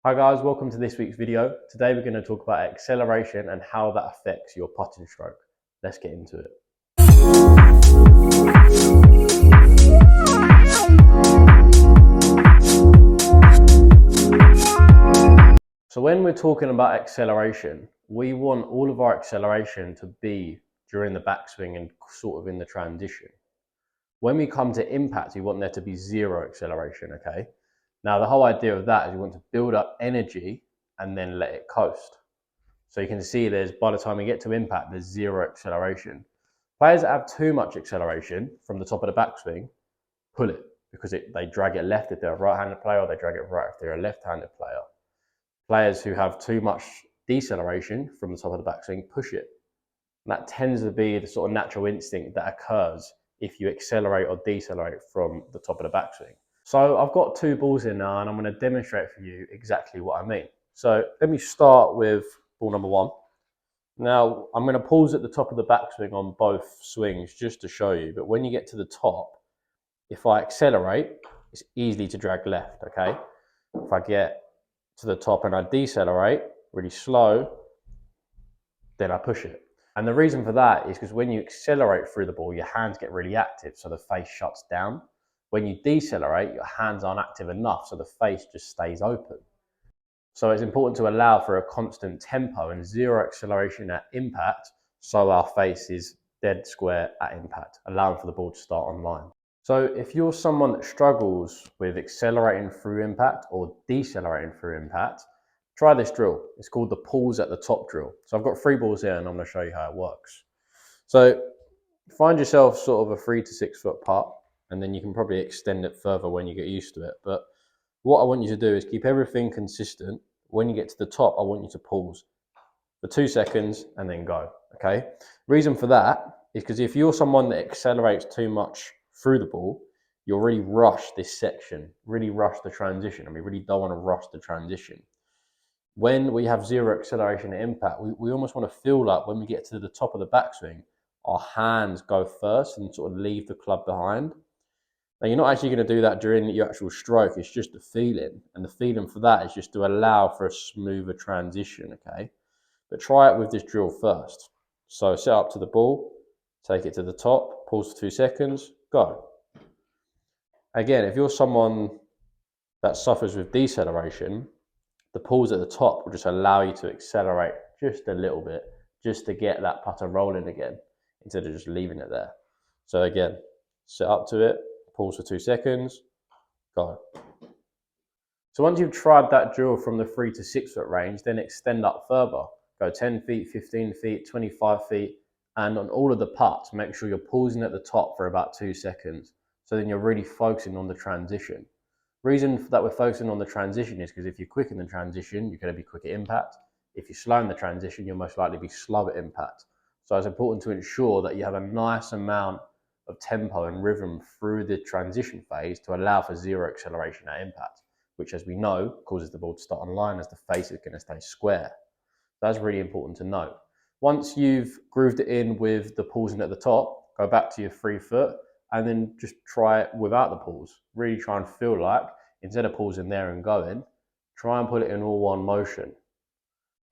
Hi guys, welcome to this week's video. Today we're going to talk about acceleration and how that affects your putting stroke. Let's get into it. So when we're talking about acceleration, we want all of our acceleration to be during the backswing and sort of in the transition. When we come to impact, we want there to be zero acceleration, okay? Now the whole idea of that is you want to build up energy and then let it coast. So you can see by the time we get to impact, there's zero acceleration. Players that have too much acceleration from the top of the backswing, pull it, because they drag it left if they're a right-handed player, or they drag it right if they're a left-handed player. Players who have too much deceleration from the top of the backswing, push it. And that tends to be the sort of natural instinct that occurs if you accelerate or decelerate from the top of the backswing. So I've got two balls in now and I'm going to demonstrate for you exactly what I mean. So let me start with ball number one. Now I'm going to pause at the top of the backswing on both swings just to show you, but when you get to the top, if I accelerate, it's easy to drag left, okay? If I get to the top and I decelerate really slow, then I push it. And the reason for that is because when you accelerate through the ball, your hands get really active, so the face shuts down. When you decelerate, your hands aren't active enough, so the face just stays open. So it's important to allow for a constant tempo and zero acceleration at impact, so our face is dead square at impact, allowing for the ball to start on line. So if you're someone that struggles with accelerating through impact or decelerating through impact, try this drill. It's called the pause at the top drill. So I've got three balls here and I'm going to show you how it works. So find yourself sort of a 3 to 6 foot putt, and then you can probably extend it further when you get used to it. But what I want you to do is keep everything consistent. When you get to the top, I want you to pause for 2 seconds and then go, okay? Reason for that is because if you're someone that accelerates too much through the ball, you'll really rush this section, really rush the transition, and we really don't want to rush the transition. When we have zero acceleration at impact, we almost want to feel like when we get to the top of the backswing, our hands go first and sort of leave the club behind. Now, you're not actually going to do that during your actual stroke. It's just a feeling. And the feeling for that is just to allow for a smoother transition, okay? But try it with this drill first. So set up to the ball, take it to the top, pause for 2 seconds, go. Again, if you're someone that suffers with deceleration, the pause at the top will just allow you to accelerate just a little bit, just to get that putter rolling again, instead of just leaving it there. So again, set up to it, pause for 2 seconds, go. So once you've tried that drill from the 3 to 6 foot range, then extend up further. Go 10 feet, 15 feet, 25 feet, and on all of the putts, make sure you're pausing at the top for about 2 seconds. So then you're really focusing on the transition. Reason that we're focusing on the transition is because if you're quick in the transition, you're going to be quick at impact. If you're slow in the transition, you'll most likely be slow at impact. So it's important to ensure that you have a nice amount of tempo and rhythm through the transition phase to allow for zero acceleration at impact, which, as we know, causes the ball to start on line as the face is going to stay square. That's really important to note. Once you've grooved it in with the pausing at the top, go back to your 3 foot and then just try it without the pause. Really try and feel like, instead of pausing there and going, try and put it in all one motion,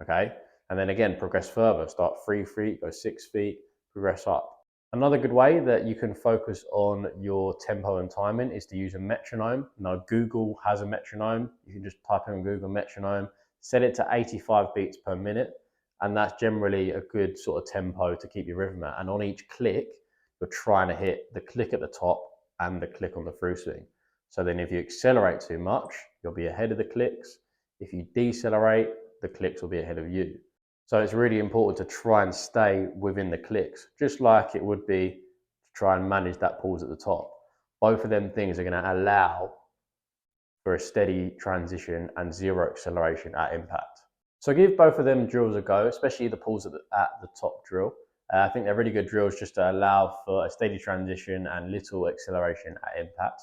okay? And then again, progress further. Start 3 feet, go 6 feet, progress up. Another good way that you can focus on your tempo and timing is to use a metronome. Now, Google has a metronome. You can just type in Google metronome, set it to 85 beats per minute, and that's generally a good sort of tempo to keep your rhythm at. And on each click, you're trying to hit the click at the top and the click on the through swing. So then if you accelerate too much, you'll be ahead of the clicks. If you decelerate, the clicks will be ahead of you. So it's really important to try and stay within the clicks, just like it would be to try and manage that pause at the top. Both of them things are going to allow for a steady transition and zero acceleration at impact. So give both of them drills a go, especially the pause at the top drill. I think they're really good drills just to allow for a steady transition and little acceleration at impact.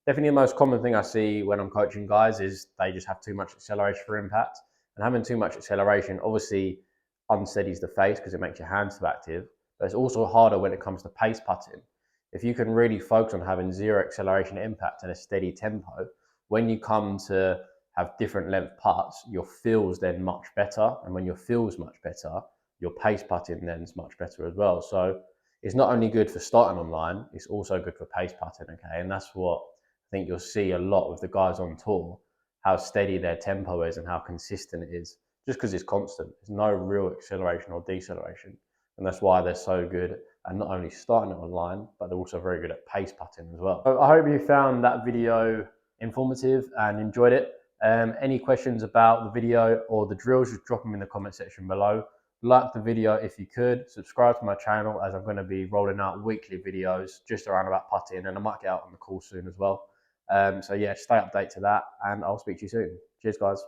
Definitely the most common thing I see when I'm coaching guys is they just have too much acceleration for impact. And having too much acceleration obviously unsteadies the face because it makes your hands too active, but it's also harder when it comes to pace putting. If you can really focus on having zero acceleration at impact and a steady tempo, when you come to have different length putts, your feel's then much better. And when your feel's much better, your pace putting then is much better as well. So it's not only good for starting online, it's also good for pace putting, okay? And that's what I think you'll see a lot with the guys on tour, how steady their tempo is and how consistent it is, just because it's constant. There's no real acceleration or deceleration. And that's why they're so good at not only starting it online, but they're also very good at pace putting as well. So I hope you found that video informative and enjoyed it. Any questions about the video or the drills, just drop them in the comment section below. Like the video if you could, subscribe to my channel as I'm going to be rolling out weekly videos just around about putting, and I might get out on the course soon as well. So yeah, stay updated to that, and I'll speak to you soon. Cheers guys.